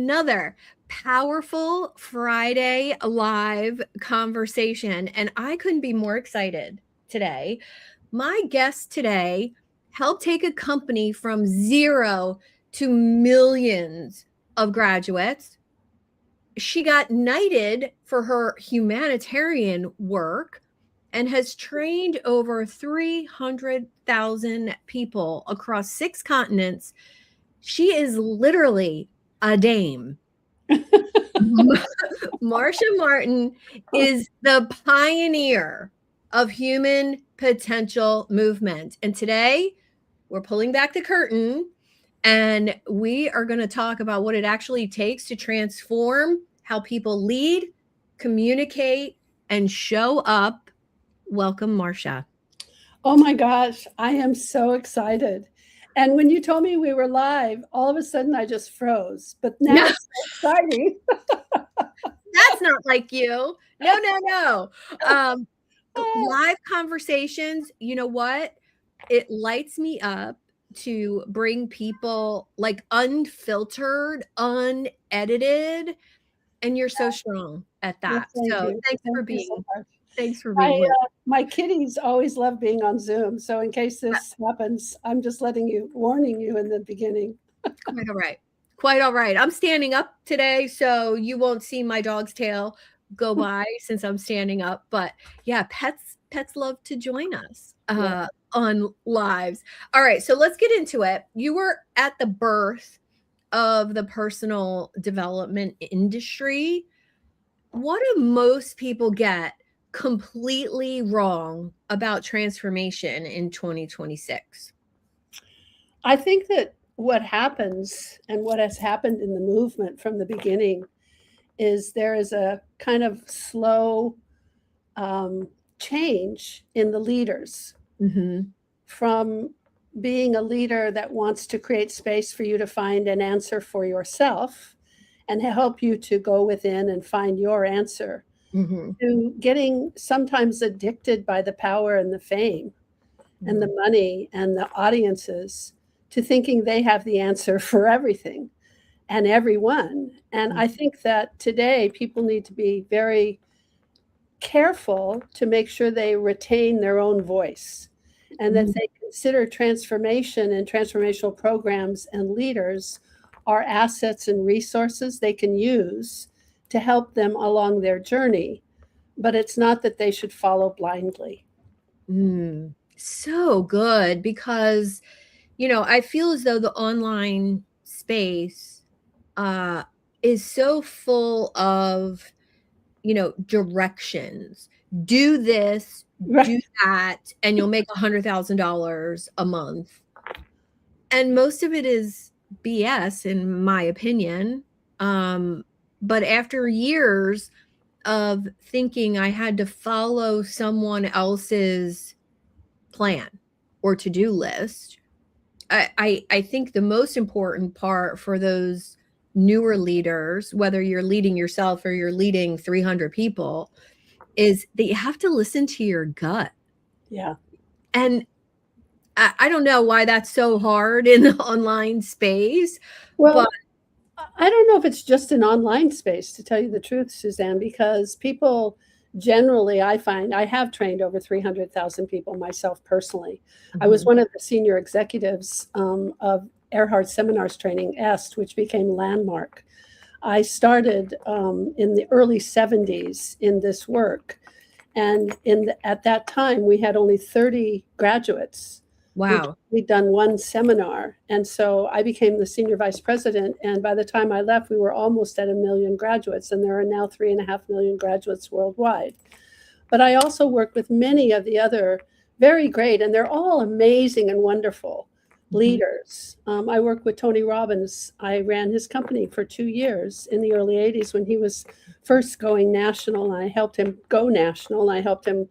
another powerful Friday live conversation, and I couldn't be more excited today. My guest today helped take a company from 0 to millions of graduates. She got knighted for her humanitarian work and has trained over 300,000 people across 6 continents. She is literally a dame. Marcia Martin is the pioneer of human potential movement. And today we're pulling back the curtain and we are going to talk about what it actually takes to transform how people lead, communicate, and show up. Welcome, Marcia. Oh my gosh, I am so excited. And when you told me we were live, all of a sudden I just froze. But now it's so exciting. That's not like you. No. Live conversations, you know what? It lights me up to bring people like unfiltered, unedited, and you're so strong at that. Well, Thanks for Thank you being. so much. Thanks for being with. My kitties always love being on Zoom. So in case this happens, I'm just warning you in the beginning. Quite all right. I'm standing up today, so you won't see my dog's tail go by since I'm standing up. But yeah, pets love to join us on lives. All right, so let's get into it. You were at the birth of the personal development industry. What do most people get completely wrong about transformation in 2026? I think that what happens and what has happened in the movement from the beginning is there is a kind of slow change in the leaders from being a leader that wants to create space for you to find an answer for yourself and help you to go within and find your answer to getting sometimes addicted by the power and the fame and the money and the audiences to thinking they have the answer for everything and everyone. And I think that today people need to be very careful to make sure they retain their own voice and that they consider transformation and transformational programs and leaders are assets and resources they can use to help them along their journey. But it's not that they should follow blindly. So good, because I feel as though the online space is so full of, directions. Do this, do that, and you'll make $100,000 a month. And most of it is BS, in my opinion. But after years of thinking I had to follow someone else's plan or to-do list, I think the most important part for those newer leaders, whether you're leading yourself or you're leading 300 people, is that you have to listen to your gut. Yeah. And I don't know why that's so hard in the online space. Well, but I don't know if it's just an online space, to tell you the truth, Suzanne, because people generally, I find, I have trained over 300,000 people myself personally. I was one of the senior executives of Earhart Seminars Training Est, which became Landmark. I started in the early 70s in this work. And at that time, we had only 30 graduates. Wow. We'd done one seminar. And so I became the senior vice president. And by the time I left, we were almost at 1 million graduates. And there are now 3.5 million graduates worldwide. But I also work with many of the other very great, and they're all amazing and wonderful leaders. I work with Tony Robbins. I ran his company for 2 years in the early 80s when he was first going national. And I helped him go national. And I helped him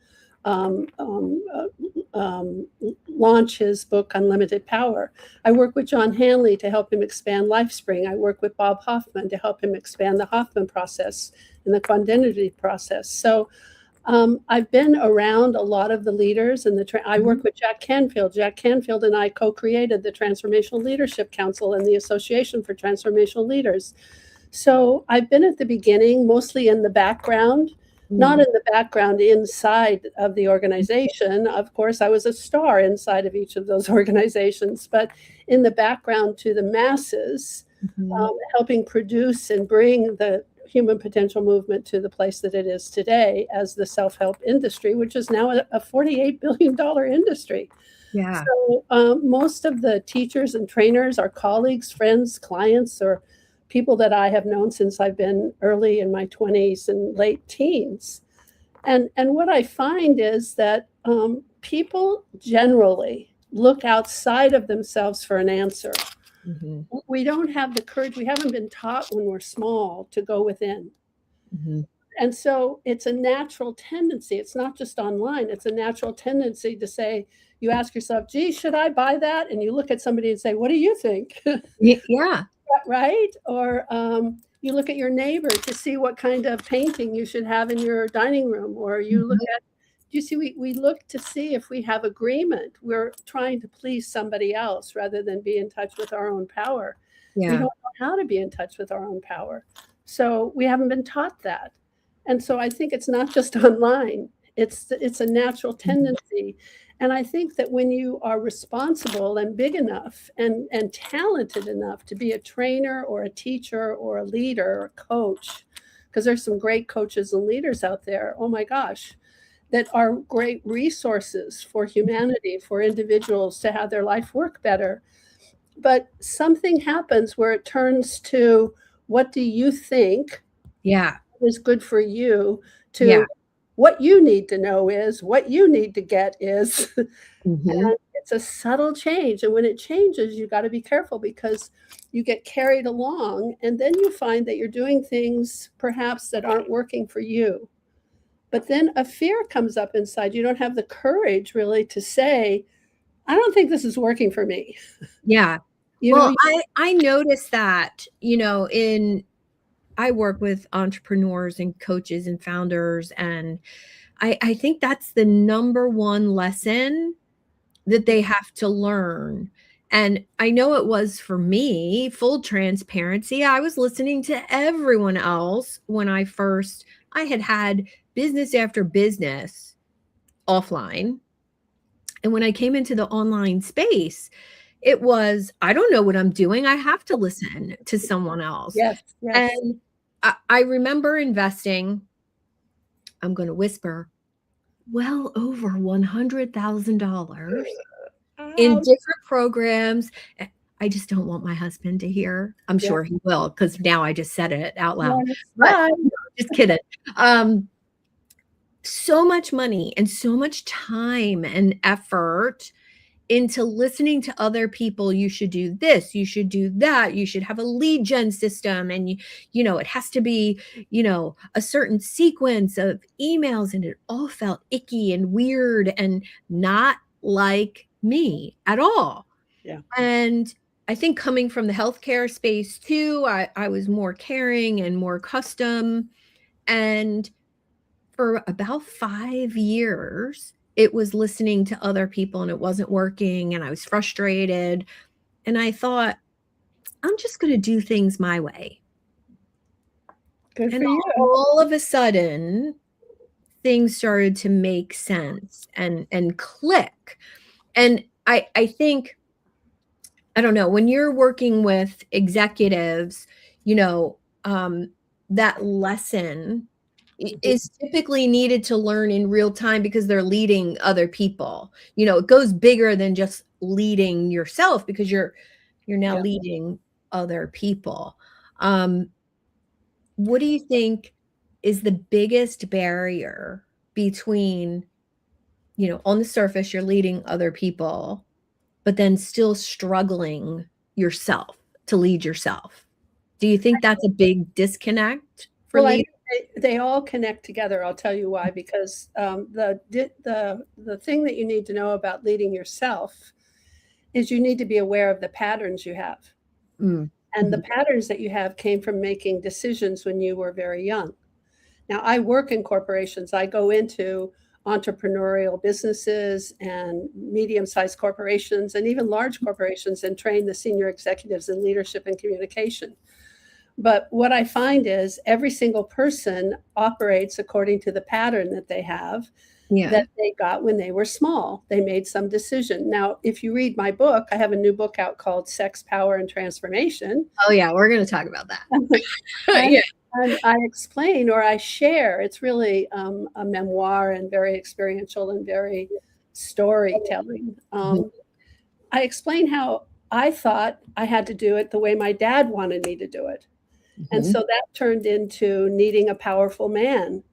launch his book, Unlimited Power. I work with John Hanley to help him expand LifeSpring. I work with Bob Hoffman to help him expand the Hoffman process and the Quantinity process. So I've been around a lot of the leaders, and I work with Jack Canfield. Jack Canfield and I co-created the Transformational Leadership Council and the Association for Transformational Leaders. So I've been at the beginning, mostly in the background, not in the background inside of the organization. Of course, I was a star inside of each of those organizations, but in the background to the masses, helping produce and bring the human potential movement to the place that it is today as the self-help industry, which is now a $48 billion industry. Yeah. So most of the teachers and trainers are colleagues, friends, clients, or people that I have known since I've been early in my 20s and late teens. And what I find is that people generally look outside of themselves for an answer. We don't have the courage. We haven't been taught when we're small to go within. And so it's a natural tendency. It's not just online. It's a natural tendency to say, you ask yourself, gee, should I buy that? And you look at somebody and say, what do you think? Yeah. Right? Or you look at your neighbor to see what kind of painting you should have in your dining room. Or you look at, you see, we look to see if we have agreement. We're trying to please somebody else rather than be in touch with our own power. Yeah. We don't know how to be in touch with our own power. So we haven't been taught that. And so I think it's not just online. It's a natural tendency. And I think that when you are responsible and big enough and talented enough to be a trainer or a teacher or a leader or a coach, because there's some great coaches and leaders out there, oh my gosh, that are great resources for humanity, for individuals to have their life work better. But something happens where it turns to, what do you think is good for you, to what you need to know is, what you need to get is. And it's a subtle change. And when it changes, you got to be careful, because you get carried along and then you find that you're doing things perhaps that aren't working for you. But then a fear comes up inside. You don't have the courage really to say, I don't think this is working for me. Yeah. I noticed that, I work with entrepreneurs and coaches and founders, and I think that's the number one lesson that they have to learn. And I know it was for me, full transparency. I was listening to everyone else when I had business after business offline. And when I came into the online space, it was, I don't know what I'm doing. I have to listen to someone else. Yes. And I remember investing, I'm going to whisper, well over $100,000 in different programs. I just don't want my husband to hear. I'm sure he will, because now I just said it out loud. But, just kidding. So much money and so much time and effort into listening to other people. You should do this, you should do that, you should have a lead gen system, and it has to be a certain sequence of emails, and it all felt icky and weird and not like me at all. And I think coming from the healthcare space too, I was more caring and more custom, and for about 5 years it was listening to other people and it wasn't working, and I was frustrated, and I thought, I'm just going to do things my way. Good for and you. All of a sudden things started to make sense and click. And I think, I don't know, when you're working with executives, that lesson is typically needed to learn in real time, because they're leading other people. It goes bigger than just leading yourself, because you're now leading other people. What do you think is the biggest barrier between, on the surface you're leading other people, but then still struggling yourself to lead yourself? Do you think that's a big disconnect for leaders? They all connect together. I'll tell you why. Because the thing that you need to know about leading yourself is you need to be aware of the patterns you have. And the patterns that you have came from making decisions when you were very young. Now, I work in corporations. I go into entrepreneurial businesses and medium-sized corporations and even large corporations and train the senior executives in leadership and communication. But what I find is every single person operates according to the pattern that they have, that they got when they were small. They made some decision. Now, if you read my book, I have a new book out called Sex, Power, and Transformation. Oh, yeah. We're going to talk about that. And I explain, or I share, it's really a memoir and very experiential and very storytelling. I explain how I thought I had to do it the way my dad wanted me to do it. And so that turned into needing a powerful man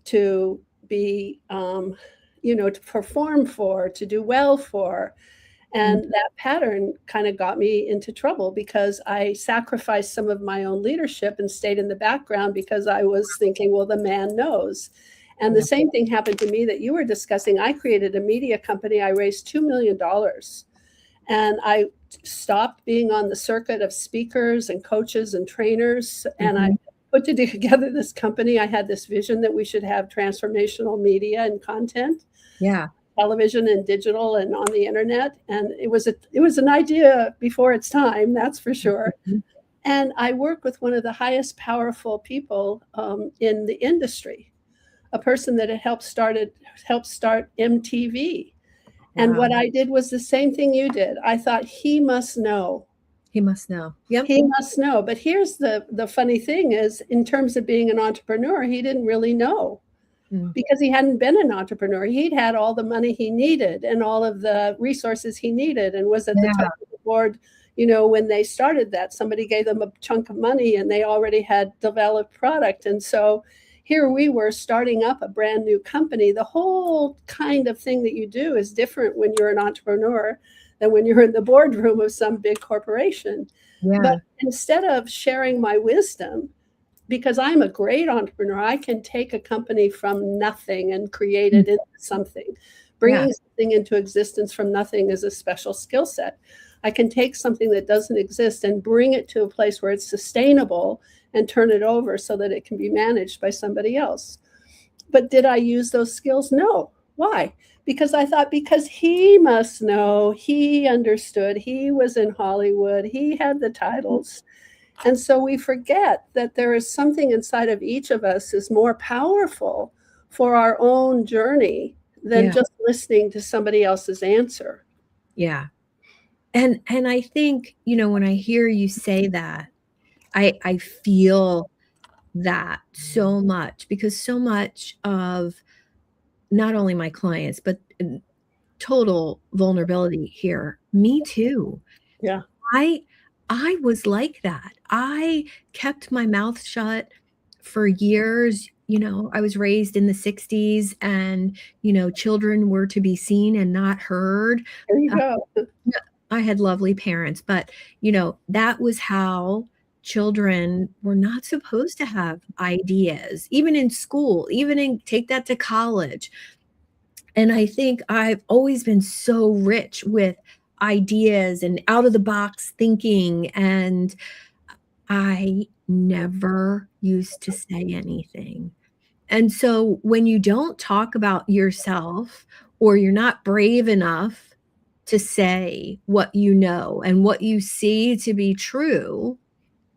to be, to perform for, to do well for. And that pattern kind of got me into trouble because I sacrificed some of my own leadership and stayed in the background because I was thinking, well, the man knows. And the same thing happened to me that you were discussing. I created a media company. I raised $2 million. And I stopped being on the circuit of speakers and coaches and trainers. And I put together this company. I had this vision that we should have transformational media and content. Yeah. Television and digital and on the internet. And it was an idea before its time, that's for sure. And I worked with one of the highest powerful people in the industry, a person that had helped start MTV. And what I did was the same thing you did. I thought, he must know. He must know. Yep. He must know. But here's the funny thing is, in terms of being an entrepreneur, he didn't really know. Because he hadn't been an entrepreneur. He'd had all the money he needed and all of the resources he needed and was at the top of the board. When they started that, somebody gave them a chunk of money and they already had developed product. And so here we were starting up a brand new company. The whole kind of thing that you do is different when you're an entrepreneur than when you're in the boardroom of some big corporation. But instead of sharing my wisdom, because I'm a great entrepreneur, I can take a company from nothing and create it into something. Bringing something into existence from nothing is a special skill set. I can take something that doesn't exist and bring it to a place where it's sustainable and turn it over so that it can be managed by somebody else. But did I use those skills? No. Why? Because I thought, because he must know, he understood, he was in Hollywood, he had the titles. And so we forget that there is something inside of each of us is more powerful for our own journey than just listening to somebody else's answer. Yeah. And I think, when I hear you say that, I feel that so much, because so much of not only my clients, but total vulnerability here, me too. Yeah. I was like that. I kept my mouth shut for years. I was raised in the 60s and, children were to be seen and not heard. There you go. I had lovely parents, but, that was how children were not supposed to have ideas, even in school, take that to college. And I think I've always been so rich with ideas and out of the box thinking, and I never used to say anything. And so when you don't talk about yourself, or you're not brave enough to say what you know and what you see to be true,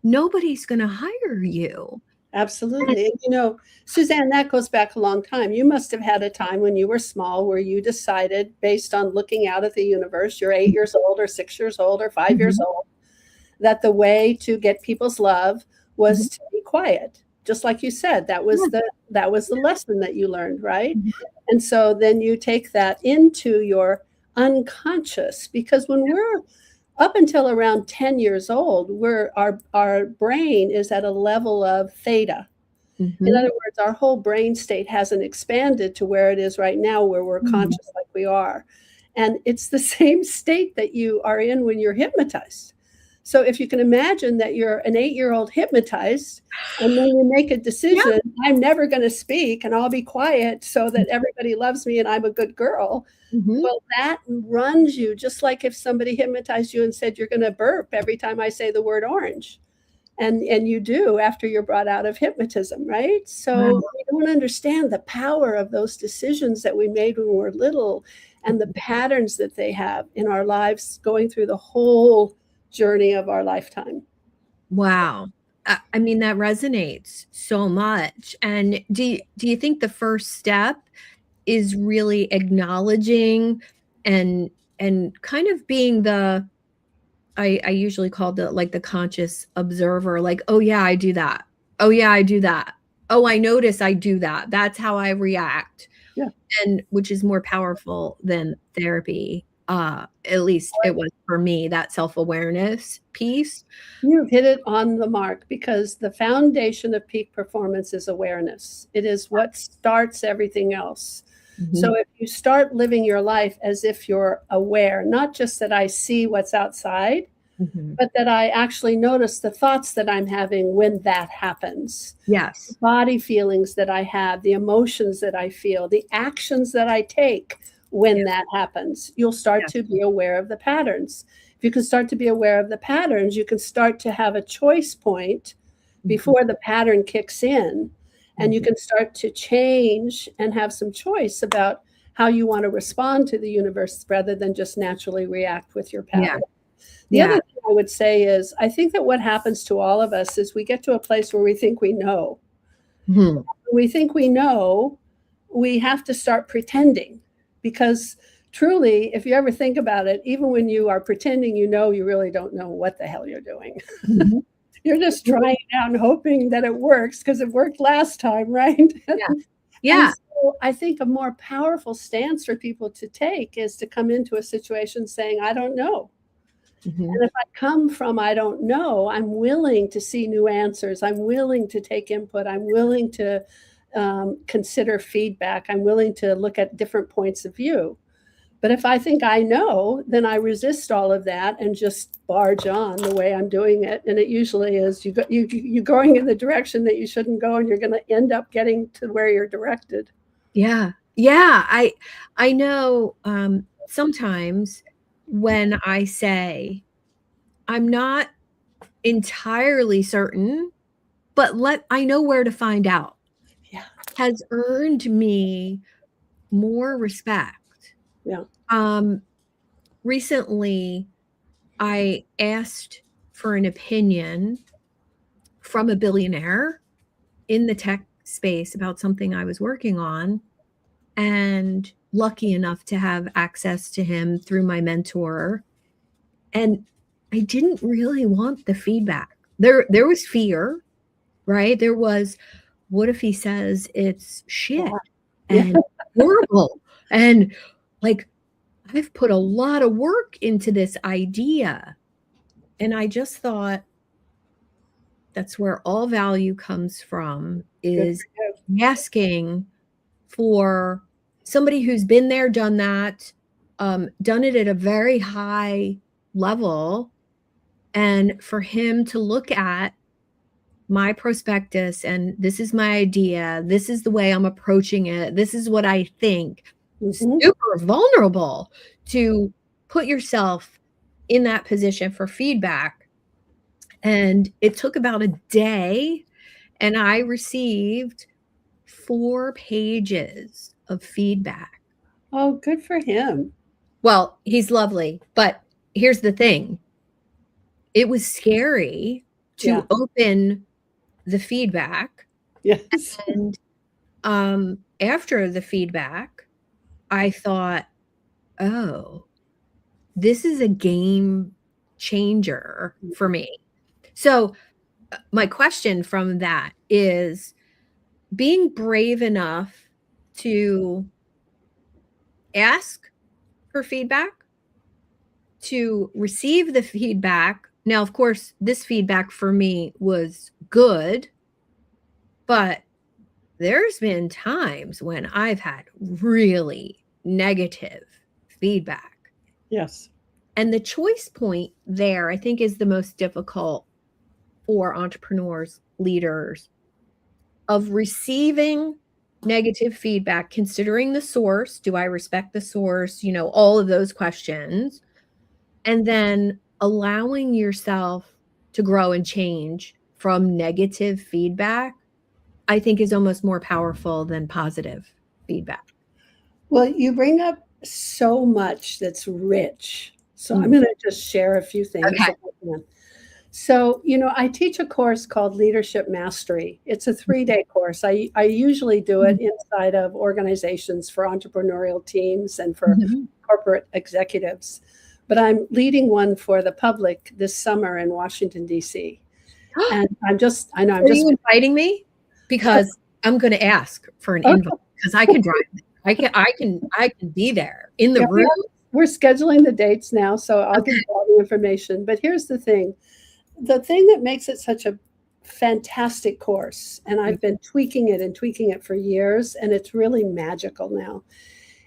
nobody's going to hire you. Absolutely. And Suzanne, that goes back a long time. You must have had a time when you were small where you decided, based on looking out at the universe, you're 8 years old or 6 years old or 5 years old, that the way to get people's love was to be quiet. Just like you said, that was the lesson that you learned, right? And so then you take that into your unconscious, because when we're up until around 10 years old, our brain is at a level of theta. In other words, our whole brain state hasn't expanded to where it is right now, where we're conscious like we are. And it's the same state that you are in when you're hypnotized. So if you can imagine that you're an 8-year-old hypnotized, and then you make a decision, I'm never going to speak and I'll be quiet so that everybody loves me and I'm a good girl. Well, that runs you, just like if somebody hypnotized you and said, you're going to burp every time I say the word orange. And you do after you're brought out of hypnotism, right? So we don't understand the power of those decisions that we made when we were little and the patterns that they have in our lives going through the whole journey of our lifetime. Wow. I mean, that resonates so much. And do you think the first step is really acknowledging and kind of being the, I usually call the, like, the conscious observer, like, oh yeah, I do that. Oh yeah, I do that. Oh, I notice I do that. That's how I react. Yeah. And which is more powerful than therapy. At least it was for me, that self-awareness piece. You've hit it on the mark, because the foundation of peak performance is awareness. It is what starts everything else. So if you start living your life as if you're aware, not just that I see what's outside, but that I actually notice the thoughts that I'm having when that happens. Yes. The body feelings that I have, the emotions that I feel, the actions that I take when that happens. You'll start to be aware of the patterns. If you can start to be aware of the patterns, you can start to have a choice point before the pattern kicks in. And you can start to change and have some choice about how you want to respond to the universe rather than just naturally react with your pattern. The other thing I would say is, I think that what happens to all of us is we get to a place where we think we know. When we think we know, we have to start pretending, because truly, if you ever think about it, even when you are pretending you know, you really don't know what the hell you're doing. You're just trying it out and hoping that it works because it worked last time, right? Yeah. So I think a more powerful stance for people to take is to come into a situation saying, I don't know. And if I come from I don't know, I'm willing to see new answers. I'm willing to take input. I'm willing to consider feedback. I'm willing to look at different points of view. But if I think I know, then I resist all of that and just barge on the way I'm doing it. And it usually is you're going in the direction that you shouldn't go, and you're going to end up getting to where you're directed. Yeah. I know sometimes when I say, I'm not entirely certain, but I know where to find out, has earned me more respect. Yeah. Recently, I asked for an opinion from a billionaire in the tech space about something I was working on, and lucky enough to have access to him through my mentor. And I didn't really want the feedback. There was fear, right? There was, what if he says it's shit and horrible? And like, I've put a lot of work into this idea. And I just thought, that's where all value comes from, is asking for somebody who's been there, done that, done it at a very high level, and for him to look at my prospectus and, this is my idea, this is the way I'm approaching it, this is what I think. Super vulnerable to put yourself in that position for feedback. And it took about a day, and I received 4 pages of feedback. Oh, good for him. Well, he's lovely, but here's the thing. It was scary to open the feedback. Yes. And after the feedback, I thought, oh, this is a game changer for me. So my question from that is, being brave enough to ask for feedback, to receive the feedback. Now, of course, this feedback for me was good, but there's been times when I've had really negative feedback. Yes. And the choice point there, I think, is the most difficult for entrepreneurs, leaders, of receiving negative feedback, considering the source. Do I respect the source? You know, all of those questions. And then allowing yourself to grow and change from negative feedback, I think, is almost more powerful than positive feedback. Well, you bring up so much that's rich. So I'm going to just share a few things. Okay. So, I teach a course called Leadership Mastery. It's a 3-day course. I usually do it inside of organizations for entrepreneurial teams and for corporate executives. But I'm leading one for the public this summer in Washington, D.C. And I'm just inviting me? Because I'm going to ask for an invite because I can drive. I can be there in the room. We're scheduling the dates now, so I'll give you all the information. But here's the thing. The thing that makes it such a fantastic course, and I've been tweaking it for years, and it's really magical now,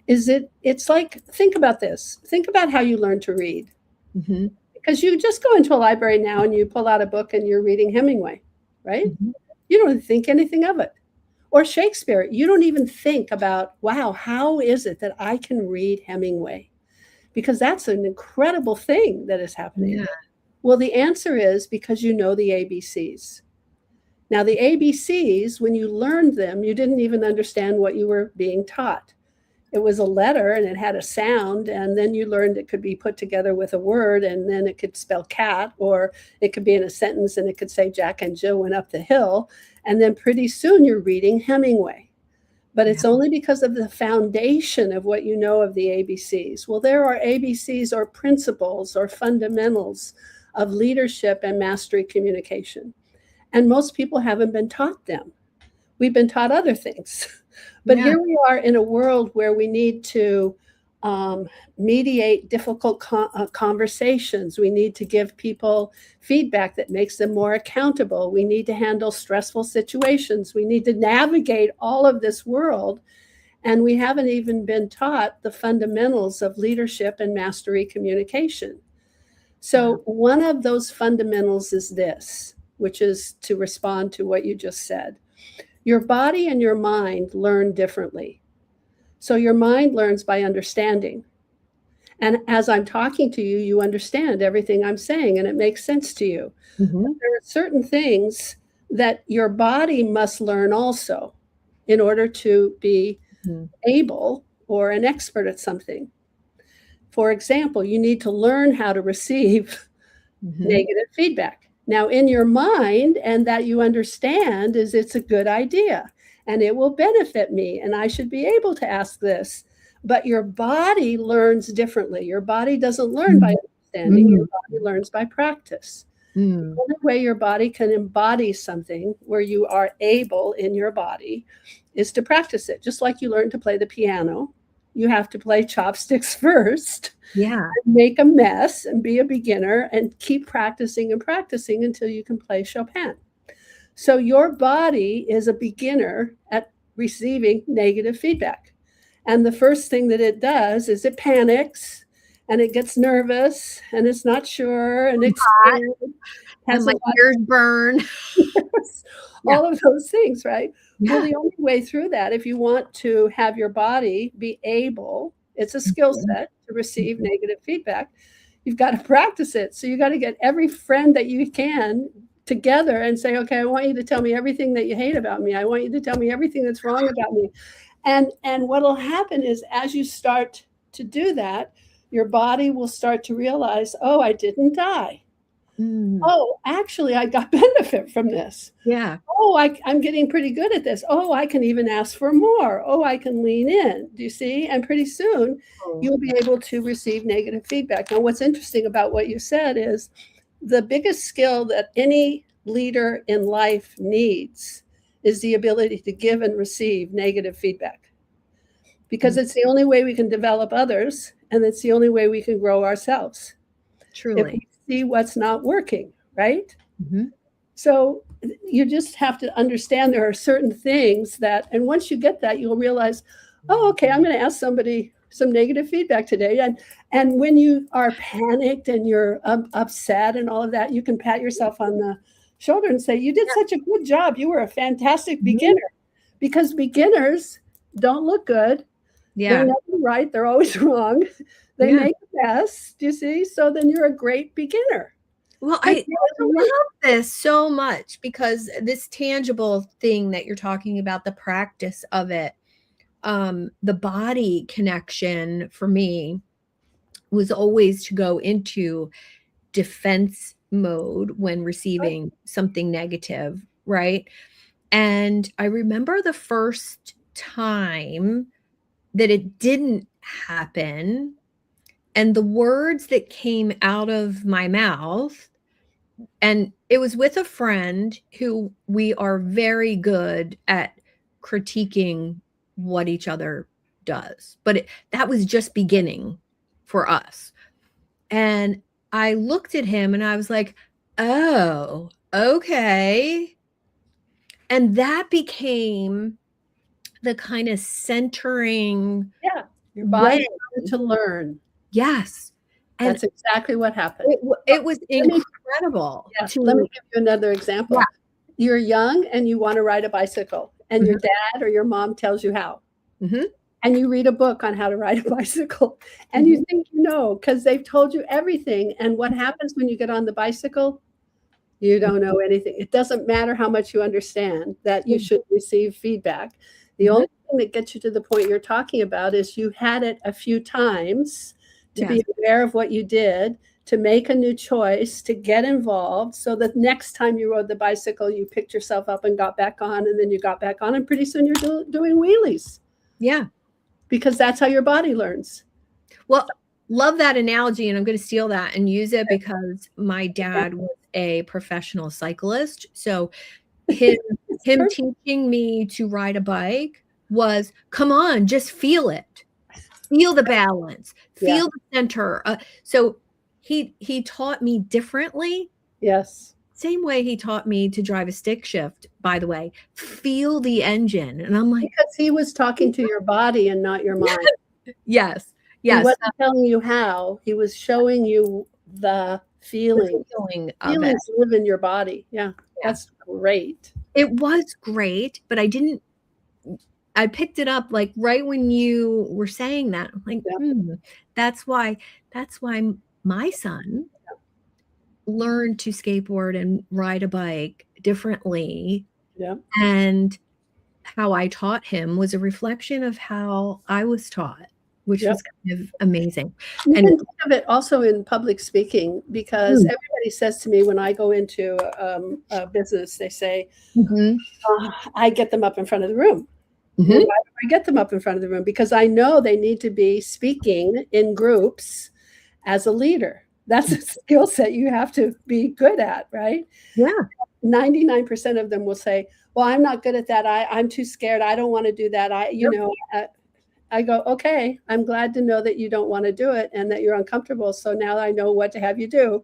is it's like, think about this. Think about how you learn to read. Because you just go into a library now and you pull out a book and you're reading Hemingway, right? You don't think anything of it. Or Shakespeare. You don't even think about, wow, how is it that I can read Hemingway? Because that's an incredible thing that is happening. Yeah. Well, the answer is because you know the ABCs. Now, the ABCs, when you learned them, you didn't even understand what you were being taught. It was a letter and it had a sound, and then you learned it could be put together with a word, and then it could spell cat, or it could be in a sentence and it could say Jack and Jill went up the hill. And then pretty soon you're reading Hemingway. But it's only because of the foundation of what you know of the ABCs. Well, there are ABCs or principles or fundamentals of leadership and mastery communication. And most people haven't been taught them. We've been taught other things. But here we are in a world where we need to mediate difficult conversations. We need to give people feedback that makes them more accountable. We need to handle stressful situations. We need to navigate all of this world. And we haven't even been taught the fundamentals of leadership and mastery communication. So one of those fundamentals is this, which is to respond to what you just said. Your body and your mind learn differently. So your mind learns by understanding. And as I'm talking to you, you understand everything I'm saying, and it makes sense to you. There are certain things that your body must learn also in order to be able or an expert at something. For example, you need to learn how to receive negative feedback. Now, in your mind, and that you understand, is it's a good idea and it will benefit me and I should be able to ask this. But your body learns differently. Your body doesn't learn by understanding. Your body learns by practice. The only way your body can embody something where you are able in your body is to practice it. Just like you learn to play the piano, you have to play chopsticks first. Make a mess and be a beginner and keep practicing and practicing until you can play Chopin. So your body is a beginner at receiving negative feedback. And the first thing that it does is it panics and it gets nervous and it's not sure and it's scared, has my ears burn. All of those things, right? Well, the only way through that, if you want to have your body be able, it's a skill set to receive negative feedback, you've got to practice it. So you got to get every friend that you can together and say, okay, I want you to tell me everything that you hate about me. I want you to tell me everything that's wrong about me. And what will happen is as you start to do that, your body will start to realize, oh, I didn't die. Oh, actually, I got benefit from this. Oh, I'm getting pretty good at this. Oh, I can even ask for more. Oh, I can lean in. Do you see? And pretty soon you'll be able to receive negative feedback. Now, what's interesting about what you said is the biggest skill that any leader in life needs is the ability to give and receive negative feedback, because it's the only way we can develop others, and it's the only way we can grow ourselves. Truly. If we see what's not working, right? So you just have to understand there are certain things that, and once you get that, you'll realize, oh, okay, I'm going to ask somebody some negative feedback today. And when you are panicked and you're upset and all of that, you can pat yourself on the shoulder and say, you did such a good job. You were a fantastic beginner. Because beginners don't look good. They're never right. They're always wrong. They make a mess. Do you see? So then you're a great beginner. Well, I love this so much, because this tangible thing that you're talking about, the practice of it, the body connection for me was always to go into defense mode when receiving something negative, right? And I remember the first time that it didn't happen, and the words that came out of my mouth, and it was with a friend who we are very good at critiquing what each other does, but that was just beginning for us. And I looked at him and I was like, oh, okay. And that became the kind of centering. Yeah. Your body started to learn. Yes. And that's exactly what happened. It was incredible. Let me give you another example. Yeah. You're young and you want to ride a bicycle, and your dad or your mom tells you how. And you read a book on how to ride a bicycle, and you think you know because they've told you everything. And what happens when you get on the bicycle? You don't know anything. It doesn't matter how much you understand that you should receive feedback. The only thing that gets you to the point you're talking about is you had it a few times to be aware of what you did, to make a new choice, to get involved, so that next time you rode the bicycle, you picked yourself up and got back on, and then you got back on, and pretty soon you're doing wheelies. Yeah. Because that's how your body learns. Well, love that analogy, and I'm going to steal that and use it because my dad was a professional cyclist. So him teaching me to ride a bike was, come on, just feel it. Feel the balance. Feel the center. So he taught me differently. Yes. Same way he taught me to drive a stick shift, by the way. Feel the engine. And I'm like, because he was talking to your body and not your mind. Yes. He wasn't telling you how. He was showing you the feeling. Feelings live in your body. Yeah. That's great. It was great, but I picked it up like right when you were saying that. I'm like, that's why my son learned to skateboard and ride a bike differently. Yeah. And how I taught him was a reflection of how I was taught, which was kind of amazing. You can think of it also in public speaking, because everybody says to me when I go into a business, they say, I get them up in front of the room. Why do I get them up in front of the room? Because I know they need to be speaking in groups as a leader. That's a skill set you have to be good at, right? Yeah. 99% of them will say, well, I'm not good at that. I'm too scared. I don't want to do that. I go, okay, I'm glad to know that you don't want to do it and that you're uncomfortable. So now I know what to have you do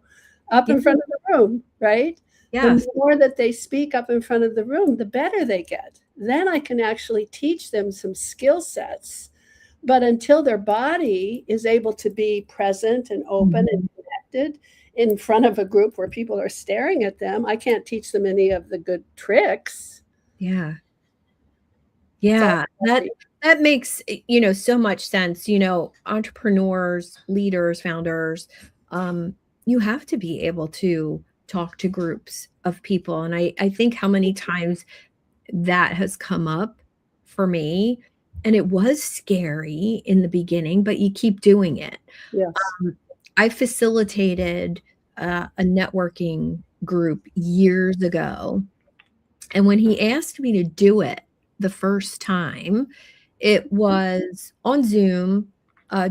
up in front of the room, right? Yeah. The more that they speak up in front of the room, the better they get. Then I can actually teach them some skill sets. But until their body is able to be present and open and connected in front of a group where people are staring at them, I can't teach them any of the good tricks. Yeah. Yeah. That makes, so much sense. Entrepreneurs, leaders, founders, you have to be able to talk to groups of people. And I think how many times that has come up for me, and it was scary in the beginning, but you keep doing it. Yes. I facilitated a networking group years ago. And when he asked me to do it the first time, it was on Zoom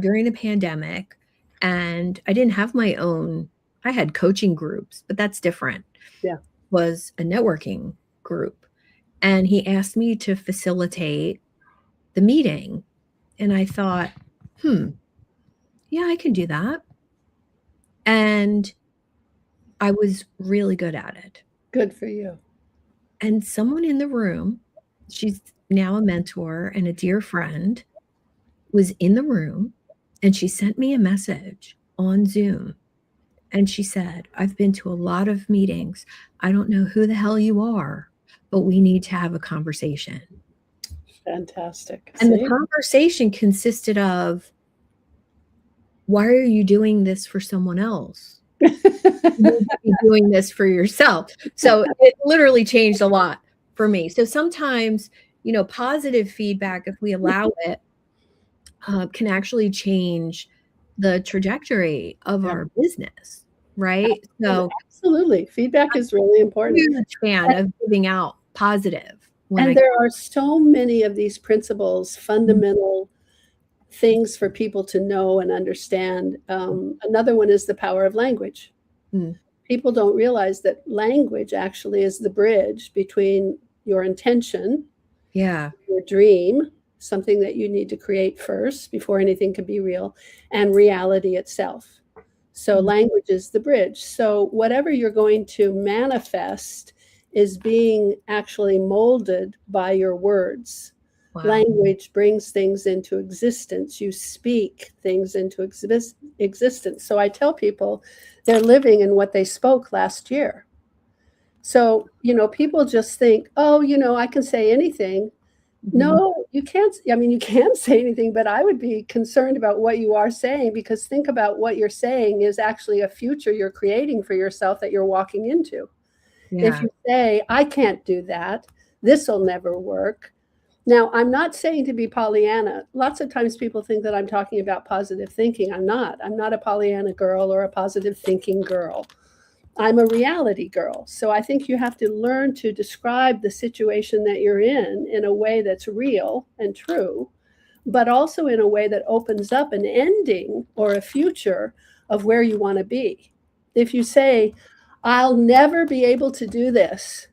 during the pandemic. And I didn't have my own, I had coaching groups, but that's different. Yeah. It was a networking group. And he asked me to facilitate the meeting. And I thought, yeah, I can do that. And I was really good at it. Good for you. And someone in the room, she's now a mentor and a dear friend, was in the room, and she sent me a message on Zoom. And she said, I've been to a lot of meetings. I don't know who the hell you are, but we need to have a conversation. Fantastic. And the conversation consisted of, why are you doing this for someone else? You need to be doing this for yourself. So it literally changed a lot for me. So sometimes, positive feedback, if we allow it, can actually change the trajectory of our business, right? So Absolutely. Feedback is really important. Huge fan of giving out positive. And there are so many of these principles, fundamental things for people to know and understand. Another one is the power of language. People don't realize that language actually is the bridge between your intention, your dream, something that you need to create first before anything can be real, and reality itself. So language is the bridge. So whatever you're going to manifest is being actually molded by your words. Wow. Language brings things into existence. You speak things into existence. So I tell people they're living in what they spoke last year. So, people just think, oh, I can say anything. No, you can't. I mean, you can say anything, but I would be concerned about what you are saying, because think about what you're saying is actually a future you're creating for yourself that you're walking into. Yeah. If you say, I can't do that, this will never work. Now, I'm not saying to be Pollyanna. Lots of times people think that I'm talking about positive thinking. I'm not. I'm not a Pollyanna girl or a positive thinking girl. I'm a reality girl. So I think you have to learn to describe the situation that you're in a way that's real and true, but also in a way that opens up an ending or a future of where you want to be. If you say, I'll never be able to do this,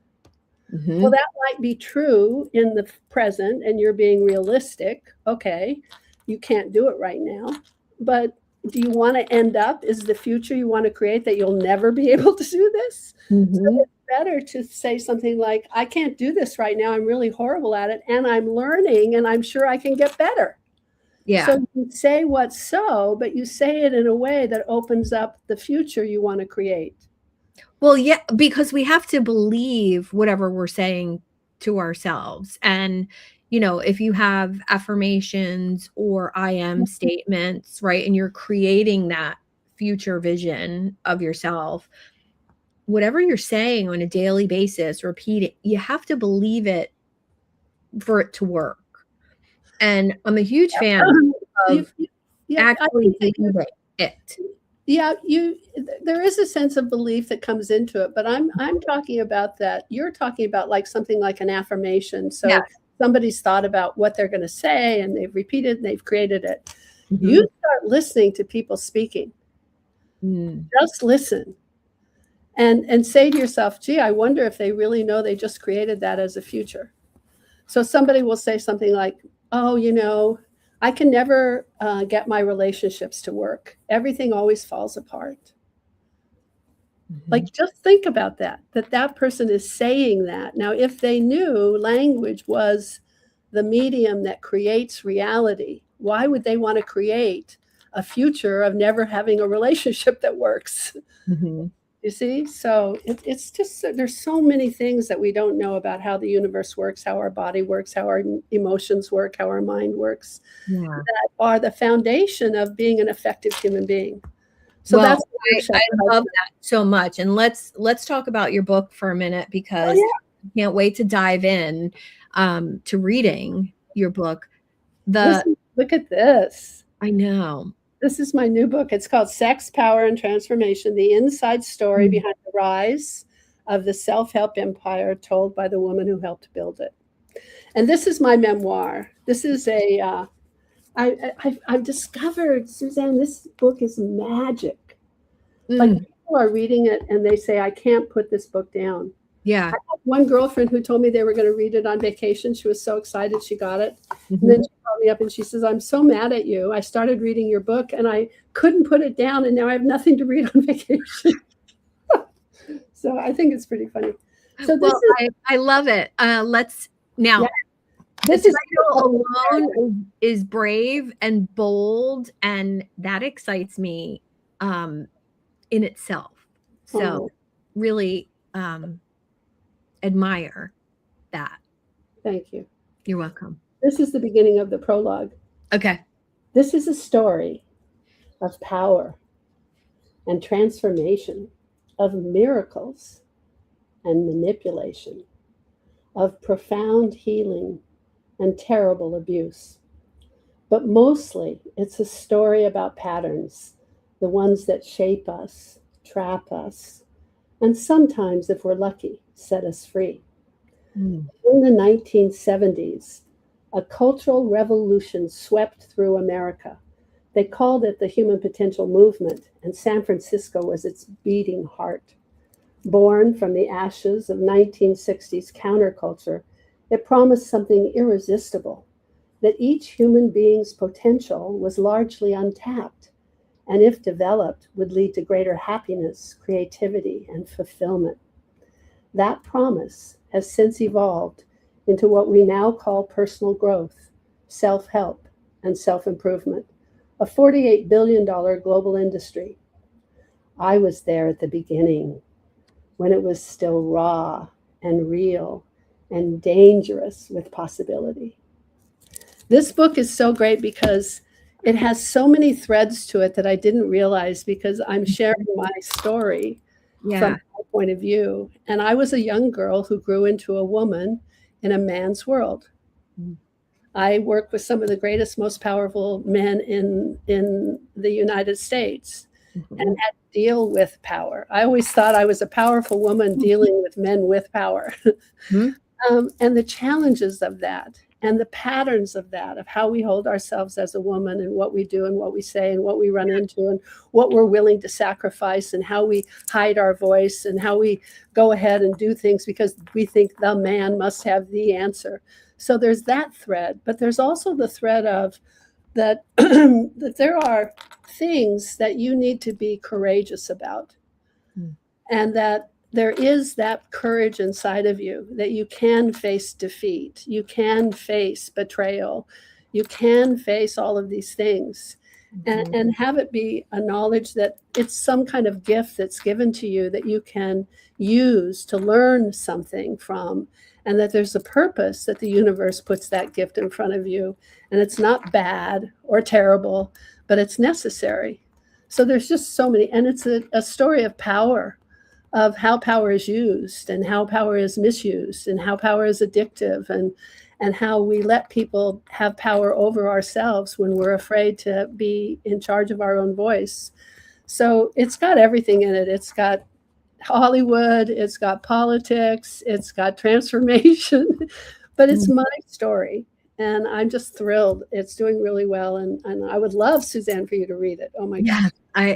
well, that might be true in the present and you're being realistic. Okay, you can't do it right now, but do you want to end up, is the future you want to create that you'll never be able to do this? So it's better to say something like, I can't do this right now. I'm really horrible at it. And I'm learning and I'm sure I can get better. Yeah. So you say what's so, but you say it in a way that opens up the future you want to create. Well, yeah, because we have to believe whatever we're saying to ourselves. And, if you have affirmations or I am statements, right, and you're creating that future vision of yourself, whatever you're saying on a daily basis, repeat it, you have to believe it for it to work. And I'm a huge fan of actually believing it. Yeah, there is a sense of belief that comes into it, but I'm talking about that. You're talking about like something like an affirmation. So somebody's thought about what they're going to say and they've repeated and they've created it. You start listening to people speaking. Just listen and say to yourself, gee, I wonder if they really know they just created that as a future. So somebody will say something like, oh, I can never get my relationships to work. Everything always falls apart. Like, just think about that person is saying that. Now, if they knew language was the medium that creates reality, why would they want to create a future of never having a relationship that works? You see? So it's just, there's so many things that we don't know about how the universe works, how our body works, how our emotions work, how our mind works, that are the foundation of being an effective human being. So I love that so much. And let's talk about your book for a minute, because I can't wait to dive in to reading your book. Look at this. I know. This is my new book. It's called Sex, Power, and Transformation, the inside story behind the rise of the self-help empire told by the woman who helped build it. And this is my memoir. This is I've discovered, Suzanne, this book is magic. Like, people are reading it and they say, I can't put this book down. Yeah. I had one girlfriend who told me they were going to read it on vacation. She was so excited she got it. And then she called me up and she says, I'm so mad at you. I started reading your book and I couldn't put it down, and now I have nothing to read on vacation. So I think it's pretty funny. So I love it. Let's now. Yeah. This is alone is brave and bold, and that excites me in itself. So really admire that. Thank you. You're welcome. This is the beginning of the prologue. Okay. This is a story of power and transformation, of miracles and manipulation, of profound healing and terrible abuse. But mostly it's a story about patterns, the ones that shape us, trap us, and sometimes, if we're lucky, set us free. Mm. In the 1970s, a cultural revolution swept through America. They called it the Human Potential Movement, and San Francisco was its beating heart. Born from the ashes of 1960s counterculture, it promised something irresistible, that each human being's potential was largely untapped, and if developed, would lead to greater happiness, creativity, and fulfillment. That promise has since evolved into what we now call personal growth, self-help, and self-improvement, a $48 billion global industry. I was there at the beginning, when it was still raw and real and dangerous with possibility. This book is so great because it has so many threads to it that I didn't realize, because I'm sharing my story from my point of view. And I was a young girl who grew into a woman in a man's world. I worked with some of the greatest, most powerful men in the United States, and had to deal with power. I always thought I was a powerful woman dealing with men with power. And the challenges of that, and the patterns of that, of how we hold ourselves as a woman, and what we do and what we say and what we run into and what we're willing to sacrifice, and how we hide our voice, and how we go ahead and do things because we think the man must have the answer. So there's that thread, but there's also the thread of that, that there are things that you need to be courageous about, and that there is that courage inside of you, that you can face defeat, you can face betrayal, you can face all of these things, and have it be a knowledge that it's some kind of gift that's given to you that you can use to learn something from, and that there's a purpose that the universe puts that gift in front of you, and it's not bad or terrible, but it's necessary. So there's just so many, and it's a story of power, of how power is used, and how power is misused, and how power is addictive, and how we let people have power over ourselves when we're afraid to be in charge of our own voice. So it's got everything in it. It's got Hollywood, it's got politics, it's got transformation, but it's my story. And I'm just thrilled. It's doing really well. And I would love, Suzanne, for you to read it. Oh my gosh.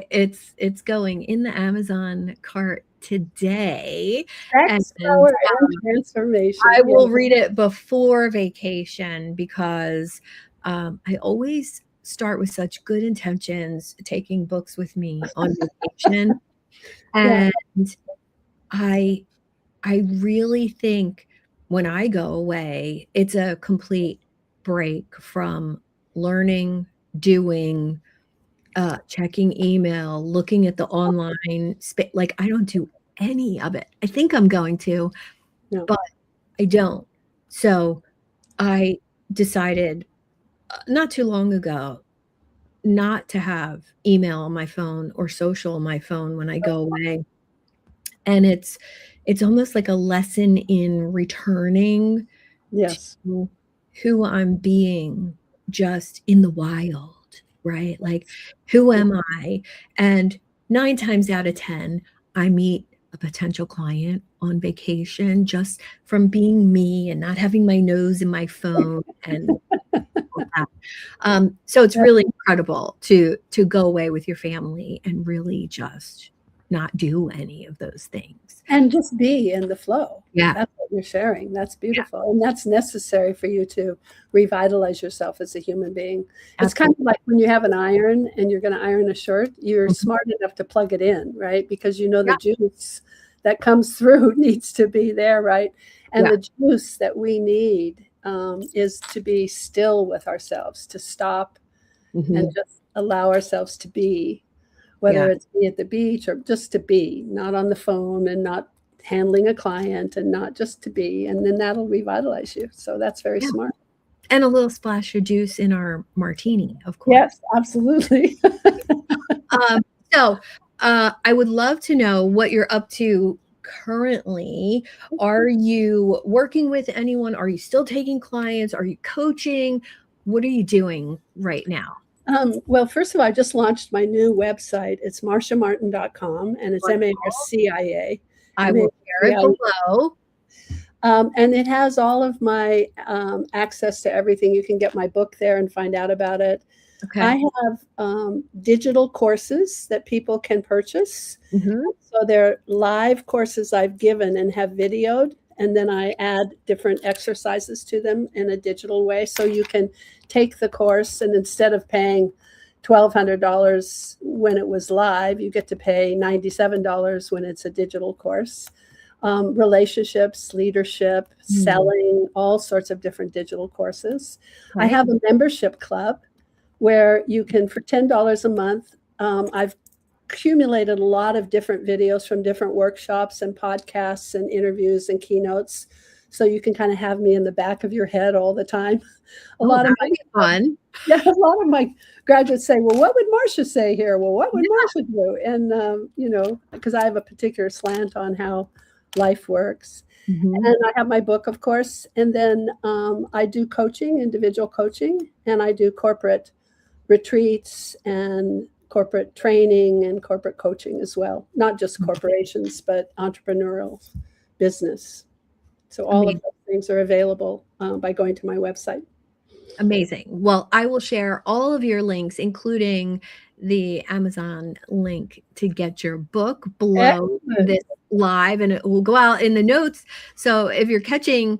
It's going in the Amazon cart today. Sex, Power, and Transformation. I will read it before vacation, because I always start with such good intentions taking books with me on vacation. And I really think when I go away, it's a complete break from learning, doing, checking email, looking at the online space. Like, I don't do any of it. I think I'm going to, but I don't. So I decided not too long ago not to have email on my phone or social on my phone when I go away. And it's almost like a lesson in returning to who I'm being just in the wild, right? Like, who am I? And 9 times out of 10, I meet a potential client on vacation just from being me and not having my nose in my phone and all that. So it's really incredible to go away with your family and really just not do any of those things. And just be in the flow. Yeah. That's what you're sharing. That's beautiful. Yeah. And that's necessary for you to revitalize yourself as a human being. It's kind of like when you have an iron and you're going to iron a shirt, you're smart enough to plug it in, right? Because you know the juice that comes through needs to be there, right? And the juice that we need is to be still with ourselves, to stop and just allow ourselves to be. Whether it's be at the beach or just to be, not on the phone and not handling a client, and not just to be, and then that'll revitalize you. So that's very smart. And a little splash of juice in our martini, of course. Yes, absolutely. So I would love to know what you're up to currently. Are you working with anyone? Are you still taking clients? Are you coaching? What are you doing right now? Well, first of all, I just launched my new website. It's marciamartin.com, and it's Marcia. I will share it below. And it has all of my access to everything. You can get my book there and find out about it. Okay. I have digital courses that people can purchase. Mm-hmm. So they're live courses I've given and have videoed, and then I add different exercises to them in a digital way. So you can take the course, and instead of paying $1,200 when it was live, you get to pay $97 when it's a digital course. Relationships, leadership, selling, all sorts of different digital courses. Okay. I have a membership club where you can, for $10 a month, I've accumulated a lot of different videos from different workshops and podcasts and interviews and keynotes. So you can kind of have me in the back of your head all the time. A lot of my graduates say, well, what would Marcia say here? Well, what would Marcia do? And, because I have a particular slant on how life works. Mm-hmm. And I have my book, of course. And then I do coaching, individual coaching, and I do corporate retreats and corporate training and corporate coaching as well. Not just corporations, but entrepreneurial business. So all of those things are available by going to my website. Amazing. Well, I will share all of your links, including the Amazon link to get your book below this live, and it will go out in the notes. So if you're catching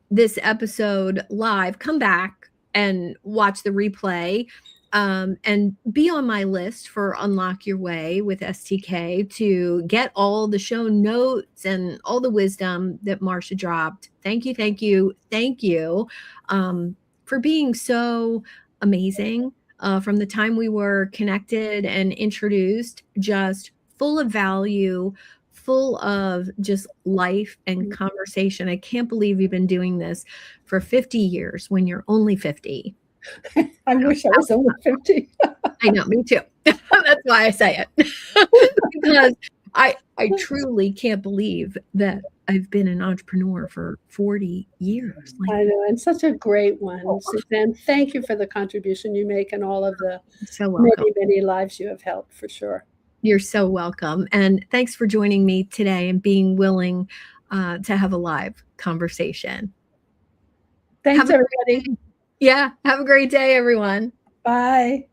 this episode live, come back and watch the replay, and be on my list for Unlock Your Way with STK to get all the show notes and all the wisdom that Marcia dropped. Thank you, thank you, thank you for being so amazing. From the time we were connected and introduced, just full of value, full of just life and conversation. I can't believe you've been doing this for 50 years when you're only 50. I wish I was only 50. I know, me too. That's why I say it. Because I truly can't believe that I've been an entrepreneur for 40 years. I know, and such a great one. Suzanne, thank you for the contribution you make and all of the many, many lives you have helped, for sure. You're so welcome. And thanks for joining me today and being willing to have a live conversation. Thanks, everybody. Yeah. Have a great day, everyone. Bye.